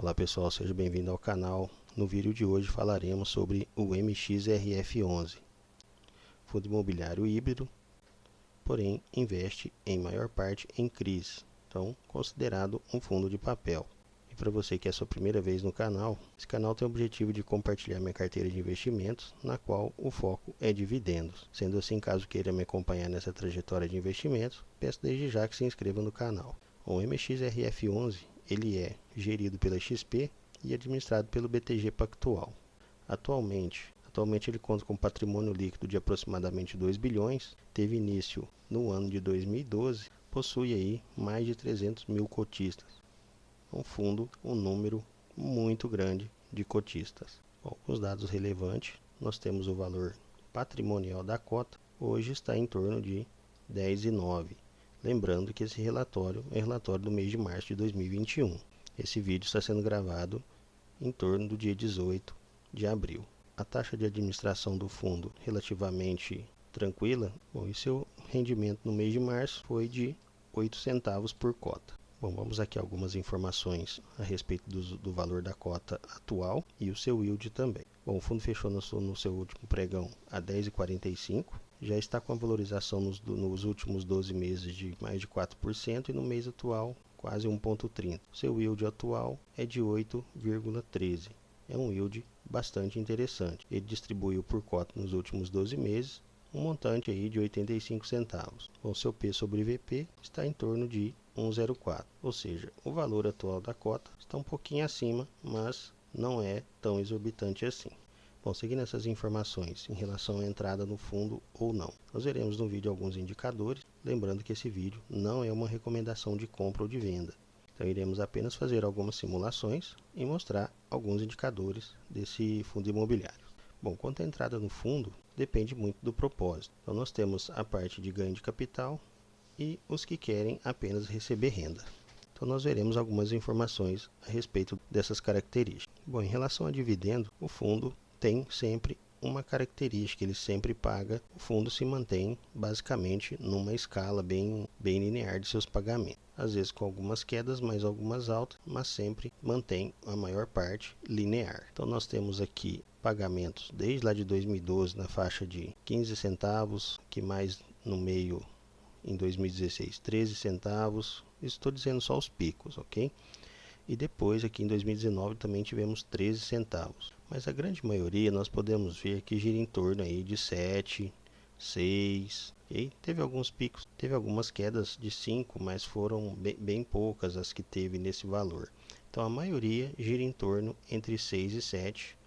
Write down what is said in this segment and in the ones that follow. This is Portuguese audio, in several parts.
Olá pessoal, seja bem-vindo ao canal. No vídeo de hoje falaremos sobre o MXRF11, fundo imobiliário híbrido, porém investe em maior parte em CRIs, então considerado um fundo de papel. E para você que é a sua primeira vez no canal, esse canal tem o objetivo de compartilhar minha carteira de investimentos, na qual o foco é dividendos. Sendo assim, caso queira me acompanhar nessa trajetória de investimentos, peço desde já que se inscreva no canal. O MXRF11 ele é gerido pela XP e administrado pelo BTG Pactual. Atualmente ele conta com patrimônio líquido de aproximadamente 2 bilhões, teve início no ano de 2012, possui aí mais de 300 mil cotistas. Um fundo, um número muito grande de cotistas. Bom, os dados relevantes, nós temos o valor patrimonial da cota, hoje está em torno de 10,9. Lembrando que esse relatório é relatório do mês de março de 2021. Esse vídeo está sendo gravado em torno do dia 18 de abril. A taxa de administração do fundo relativamente tranquila. Bom, e seu rendimento no mês de março foi de 8 centavos por cota. Bom, vamos aqui algumas informações a respeito do valor da cota atual e o seu yield também. Bom, o fundo fechou no seu último pregão a 10,45. Já está com a valorização nos últimos 12 meses de mais de 4% e no mês atual quase 1,30. Seu yield atual é de 8,13. É um yield bastante interessante. Ele distribuiu por cota nos últimos 12 meses um montante aí de 85 centavos. Bom, seu P sobre VP está em torno de 1,04. Ou seja, o valor atual da cota está um pouquinho acima, mas não é tão exorbitante assim. Bom, seguindo essas informações em relação à entrada no fundo ou não, nós veremos no vídeo alguns indicadores, lembrando que esse vídeo não é uma recomendação de compra ou de venda. Então iremos apenas fazer algumas simulações e mostrar alguns indicadores desse fundo imobiliário. Bom, quanto à entrada no fundo, depende muito do propósito. Então nós temos a parte de ganho de capital e os que querem apenas receber renda. Então nós veremos algumas informações a respeito dessas características. Bom, em relação a dividendo, o fundo tem sempre uma característica, ele sempre paga, o fundo se mantém basicamente numa escala bem linear de seus pagamentos. Às vezes com algumas quedas, mais algumas altas, mas sempre mantém a maior parte linear. Então nós temos aqui pagamentos desde lá de 2012 na faixa de 15 centavos, que mais no meio em 2016 13 centavos, estou dizendo só os picos, ok? E depois aqui em 2019 também tivemos 13 centavos. Mas a grande maioria nós podemos ver que gira em torno aí de 7, 6, okay? Teve alguns picos, teve algumas quedas de 5, mas foram bem poucas as que teve nesse valor. Então a maioria gira em torno entre 6 e 7,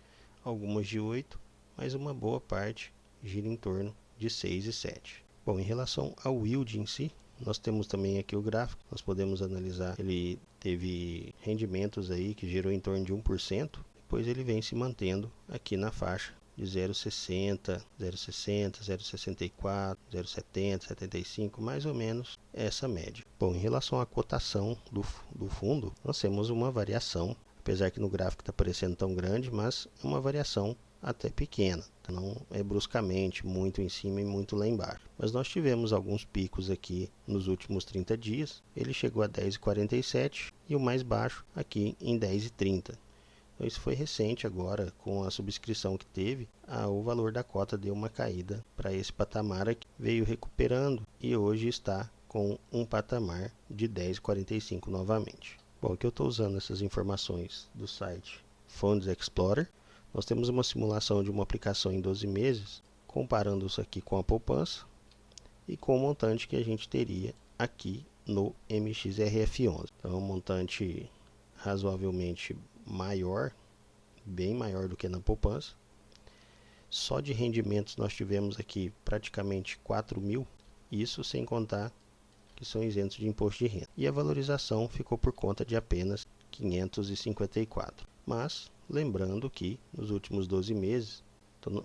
algumas de 8, mas uma boa parte gira em torno de 6 e 7. Bom, em relação ao yield em si, nós temos também aqui o gráfico, nós podemos analisar, ele teve rendimentos aí que gerou em torno de 1%, depois ele vem se mantendo aqui na faixa de 0,60, 0,60, 0,64, 0,70, 75, mais ou menos essa média. Bom, em relação à cotação do fundo, nós temos uma variação, apesar que no gráfico está parecendo tão grande, mas é uma variação até pequena, não é bruscamente muito em cima e muito lá embaixo. Mas nós tivemos alguns picos aqui nos últimos 30 dias, ele chegou a 10,47 e o mais baixo aqui em 10,30. Então isso foi recente agora, com a subscrição que teve, o valor da cota deu uma caída para esse patamar aqui, veio recuperando e hoje está com um patamar de 10,45 novamente. Bom, aqui eu estou usando essas informações do site Funds Explorer. Nós temos uma simulação de uma aplicação em 12 meses, comparando isso aqui com a poupança e com o montante que a gente teria aqui no MXRF11. Então é um montante razoavelmente maior, bem maior do que na poupança. Só de rendimentos nós tivemos aqui praticamente 4 mil, isso sem contar que são isentos de imposto de renda. E a valorização ficou por conta de apenas 554. Mas lembrando que nos últimos 12 meses,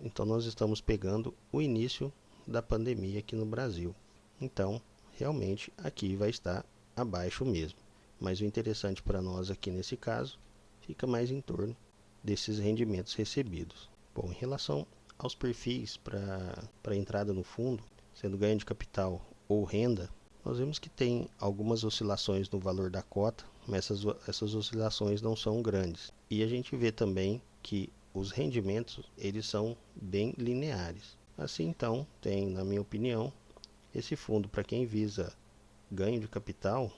então nós estamos pegando o início da pandemia aqui no Brasil. Então, realmente aqui vai estar abaixo mesmo. Mas o interessante para nós aqui nesse caso, fica mais em torno desses rendimentos recebidos. Bom, em relação aos perfis para entrada no fundo, sendo ganho de capital ou renda, nós vemos que tem algumas oscilações no valor da cota, mas essas oscilações não são grandes. E a gente vê também que os rendimentos eles são bem lineares. Assim então, tem, na minha opinião, esse fundo para quem visa ganho de capital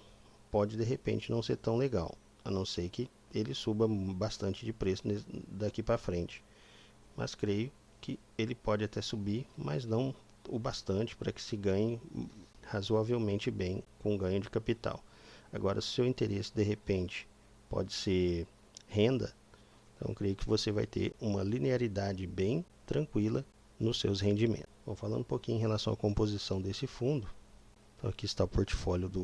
pode de repente não ser tão legal, a não ser que ele suba bastante de preço daqui para frente. Mas creio que ele pode até subir, mas não o bastante para que se ganhe razoavelmente bem com ganho de capital. Agora, se o seu interesse de repente pode ser renda, então creio que você vai ter uma linearidade bem tranquila nos seus rendimentos. Bom, falando um pouquinho em relação à composição desse fundo, então aqui está o portfólio do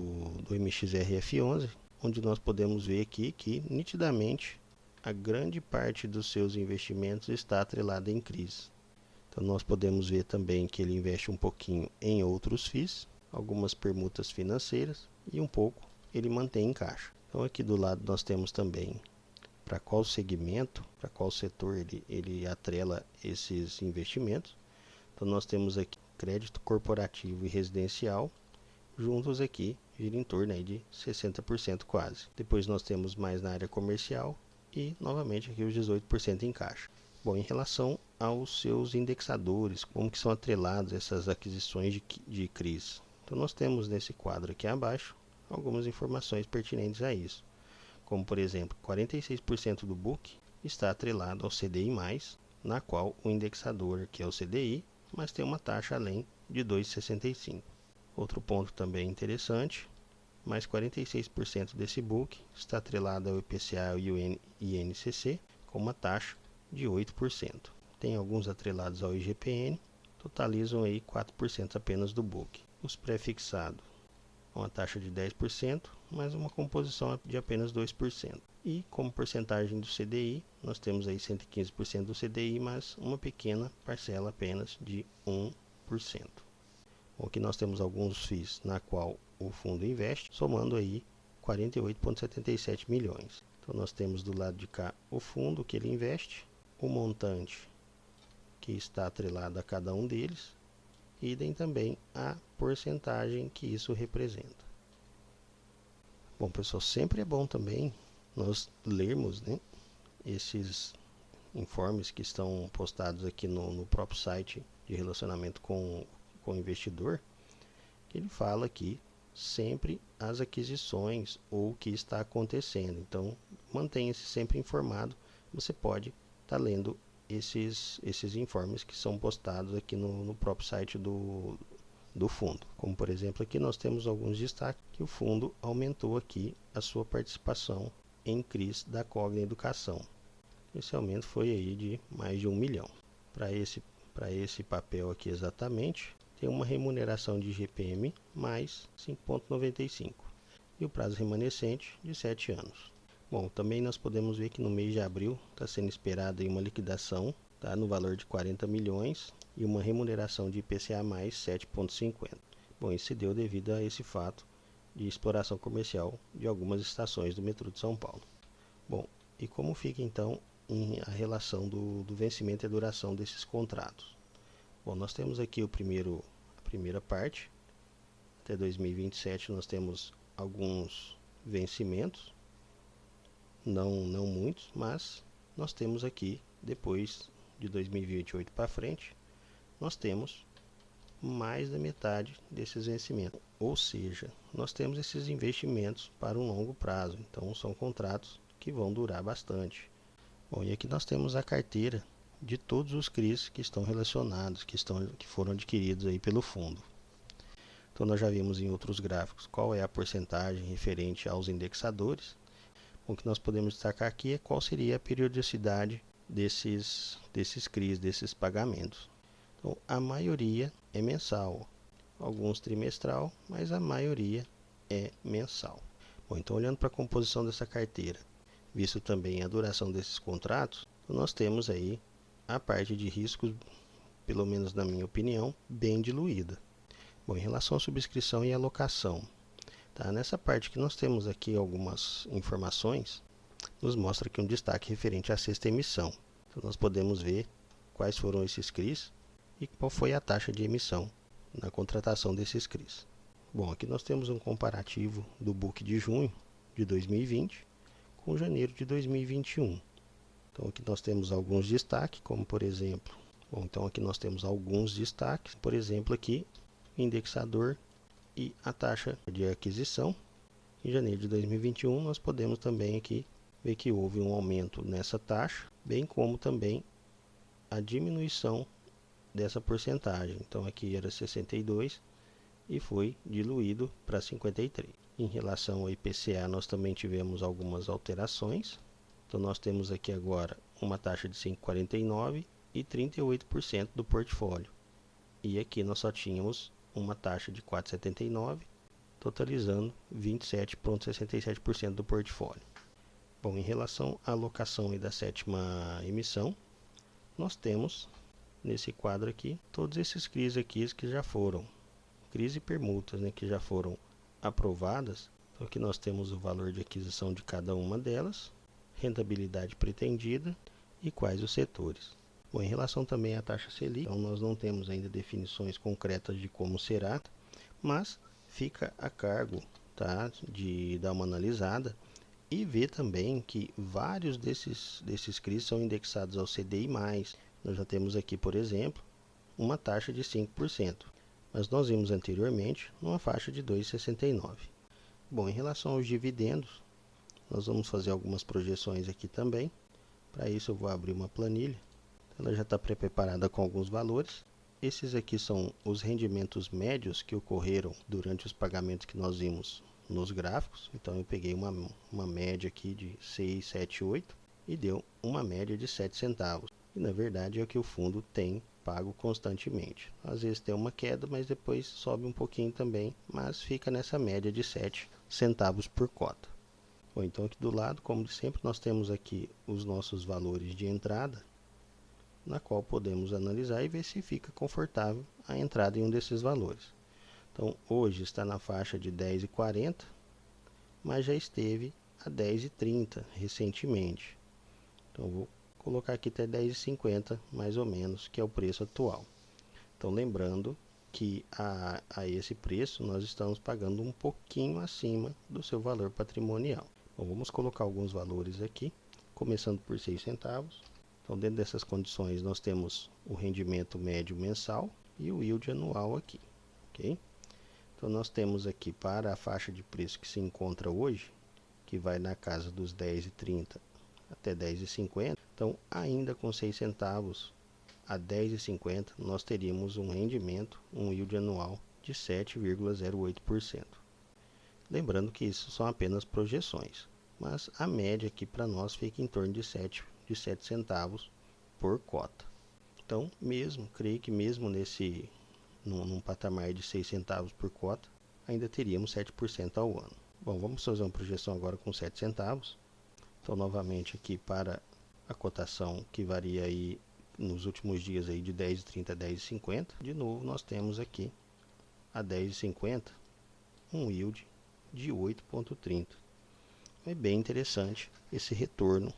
MXRF11, onde nós podemos ver aqui que nitidamente a grande parte dos seus investimentos está atrelada em CRIs. Então nós podemos ver também que ele investe um pouquinho em outros FIIs, algumas permutas financeiras e um pouco ele mantém em caixa. Então aqui do lado nós temos também para qual segmento, para qual setor ele atrela esses investimentos. Então nós temos aqui crédito corporativo e residencial, juntos aqui gira em torno aí de 60% quase. Depois nós temos mais na área comercial e novamente aqui os 18% em caixa. Bom, em relação aos seus indexadores, como que são atrelados essas aquisições de CRIs? Então nós temos nesse quadro aqui abaixo algumas informações pertinentes a isso. Como por exemplo, 46% do book está atrelado ao CDI+, na qual o indexador que é o CDI, mas tem uma taxa além de 2,65. Outro ponto também interessante, mais 46% desse book está atrelado ao IPCA e ao INCC, com uma taxa de 8%. Tem alguns atrelados ao IGPN, totalizam aí 4% apenas do book. Os pré-fixados, uma taxa de 10%, mas uma composição de apenas 2%. E como porcentagem do CDI, nós temos aí 115% do CDI, mas uma pequena parcela apenas de 1%. Aqui nós temos alguns FIIs na qual o fundo investe, somando aí 48,77 milhões. Então nós temos do lado de cá o fundo que ele investe, o montante que está atrelado a cada um deles, e também a porcentagem que isso representa. Bom, pessoal, sempre é bom também nós lermos, né, esses informes que estão postados aqui no próprio site de relacionamento com o investidor, que ele fala aqui sempre as aquisições ou o que está acontecendo. Então, mantenha-se sempre informado. Você pode estar lendo esses informes que são postados aqui no próprio site do fundo. Como por exemplo, aqui nós temos alguns destaques que o fundo aumentou aqui a sua participação em CRIs da Cogna Educação. Esse aumento foi aí de mais de 1 milhão. Para esse papel aqui exatamente, tem uma remuneração de IGPM mais 5,95 e o prazo remanescente de 7 anos. Bom, também nós podemos ver que no mês de abril está sendo esperada uma liquidação, tá, no valor de 40 milhões e uma remuneração de IPCA mais 7,50. Bom, isso se deu devido a esse fato de exploração comercial de algumas estações do metrô de São Paulo. Bom, e como fica então a relação do vencimento e a duração desses contratos? Bom, nós temos aqui a primeira parte, até 2027 nós temos alguns vencimentos, não muitos, mas nós temos aqui, depois de 2028 para frente, nós temos mais da metade desses vencimentos, ou seja, nós temos esses investimentos para um longo prazo, então são contratos que vão durar bastante. Bom, e aqui nós temos a carteira de todos os CRIs que estão relacionados, que foram adquiridos aí pelo fundo. Então nós já vimos em outros gráficos qual é a porcentagem referente aos indexadores. O que nós podemos destacar aqui é qual seria a periodicidade desses CRIs, desses pagamentos. Então a maioria é mensal, alguns trimestral, mas a maioria é mensal. Bom, então olhando para a composição dessa carteira, visto também a duração desses contratos, nós temos aí a parte de riscos, pelo menos na minha opinião, bem diluída. Bom, em relação à subscrição e alocação, tá? Nessa parte que nós temos aqui algumas informações, nos mostra aqui um destaque referente à sexta emissão. Então nós podemos ver quais foram esses CRIs e qual foi a taxa de emissão na contratação desses CRIs. Bom, aqui nós temos um comparativo do book de junho de 2020 com janeiro de 2021. Então aqui nós temos alguns destaques, como por exemplo, aqui nós temos alguns destaques, por exemplo aqui, indexador e a taxa de aquisição. Em janeiro de 2021 nós podemos também aqui ver que houve um aumento nessa taxa, bem como também a diminuição dessa porcentagem. Então aqui era 62 e foi diluído para 53. Em relação ao IPCA, nós também tivemos algumas alterações. Então nós temos aqui agora uma taxa de 5,49 e 38% do portfólio. E aqui nós só tínhamos uma taxa de 4,79, totalizando 27,67% do portfólio. Bom, em relação à alocação da sétima emissão, nós temos nesse quadro aqui todos esses CRIs aqui que já foram, CRIs e permutas, que já foram aprovadas. Então aqui nós temos o valor de aquisição de cada uma delas, rentabilidade pretendida e quais os setores. Bom, em relação também à taxa Selic, então nós não temos ainda definições concretas de como será, mas fica a cargo, de dar uma analisada e ver também que vários desses CRIs são indexados ao CDI+. Nós já temos aqui, por exemplo, uma taxa de 5%, mas nós vimos anteriormente numa faixa de 2,69%. Bom, em relação aos dividendos, nós vamos fazer algumas projeções aqui também. Para isso eu vou abrir uma planilha, ela já está pré-preparada com alguns valores. Esses aqui são os rendimentos médios que ocorreram durante os pagamentos que nós vimos nos gráficos. Então eu peguei uma média aqui de 6, 7, 8 e deu uma média de 7 centavos. E na verdade é o que o fundo tem pago constantemente. Às vezes tem uma queda, mas depois sobe um pouquinho também, mas fica nessa média de 7 centavos por cota. Bom, então aqui do lado, como de sempre, nós temos aqui os nossos valores de entrada, na qual podemos analisar e ver se fica confortável a entrada em um desses valores. Então hoje está na faixa de 10,40, mas já esteve a 10,30 recentemente. Então vou colocar aqui até 10,50 mais ou menos, que é o preço atual. Então lembrando que a esse preço nós estamos pagando um pouquinho acima do seu valor patrimonial. Bom, vamos colocar alguns valores aqui, começando por 6 centavos. Então dentro dessas condições nós temos o rendimento médio mensal e o yield anual aqui, ok? Então nós temos aqui para a faixa de preço que se encontra hoje, que vai na casa dos 10,30 até 10,50. Então ainda com 6 centavos a 10,50 nós teríamos um rendimento, um yield anual de 7,08%. Lembrando que isso são apenas projeções, mas a média aqui para nós fica em torno de 7 centavos por cota. Então creio que mesmo num patamar de 6 centavos por cota, ainda teríamos 7% ao ano. Bom, vamos fazer uma projeção agora com 7 centavos. Então novamente aqui para a cotação que varia aí nos últimos dias aí de 10,30 a 10,50. De novo nós temos aqui a 10,50 um yield de 8,30. É bem interessante esse retorno.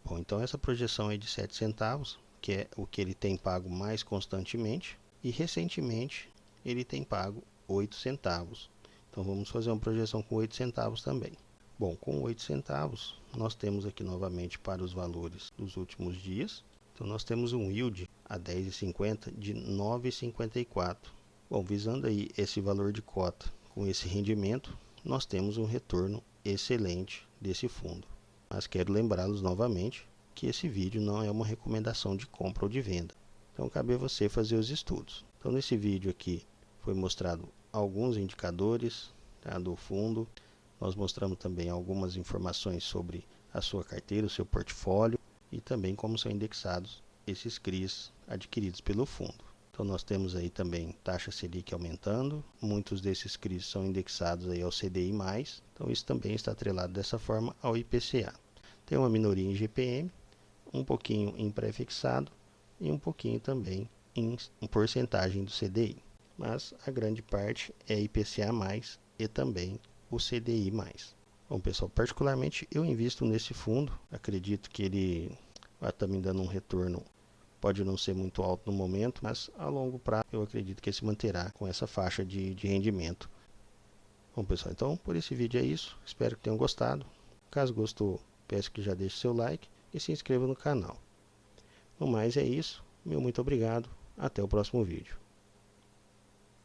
Bom, então essa projeção é de 7 centavos, que é o que ele tem pago mais constantemente, e recentemente ele tem pago 8 centavos. Então vamos fazer uma projeção com 8 centavos também. Bom, com 8 centavos nós temos aqui novamente para os valores dos últimos dias. Então nós temos um yield a 10,50 de 9,54. Bom, visando aí esse valor de cota com esse rendimento, nós temos um retorno excelente desse fundo. Mas quero lembrá-los novamente que esse vídeo não é uma recomendação de compra ou de venda. Então cabe a você fazer os estudos. Então nesse vídeo aqui foi mostrado alguns indicadores do fundo. Nós mostramos também algumas informações sobre a sua carteira, o seu portfólio e também como são indexados esses CRIs adquiridos pelo fundo. Então nós temos aí também taxa Selic aumentando, muitos desses CRIs são indexados aí ao CDI+, então isso também está atrelado dessa forma ao IPCA. Tem uma minoria em GPM, um pouquinho em pré-fixado e um pouquinho também em porcentagem do CDI. Mas a grande parte é IPCA+, e também o CDI+. Bom pessoal, particularmente eu invisto nesse fundo, acredito que ele vai estar me dando um retorno, pode não ser muito alto no momento, mas a longo prazo eu acredito que ele se manterá com essa faixa de rendimento Bom pessoal, então por esse vídeo é isso, espero que tenham gostado. Caso gostou, peço que já deixe seu like e se inscreva no canal. No mais é isso, meu muito obrigado, até o próximo vídeo.